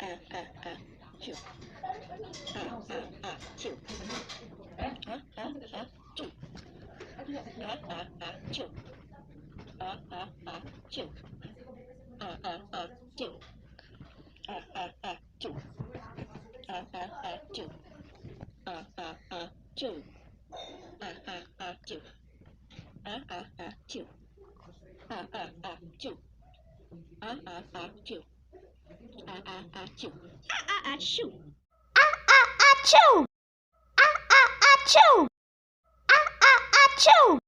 Chew. Chew. Chew. Chew. Chew. Chew. Chew. Chew. Chew. Chew. Chew. Chew. Chew. Chew. Chew. Achoo! Achoo! Achoo!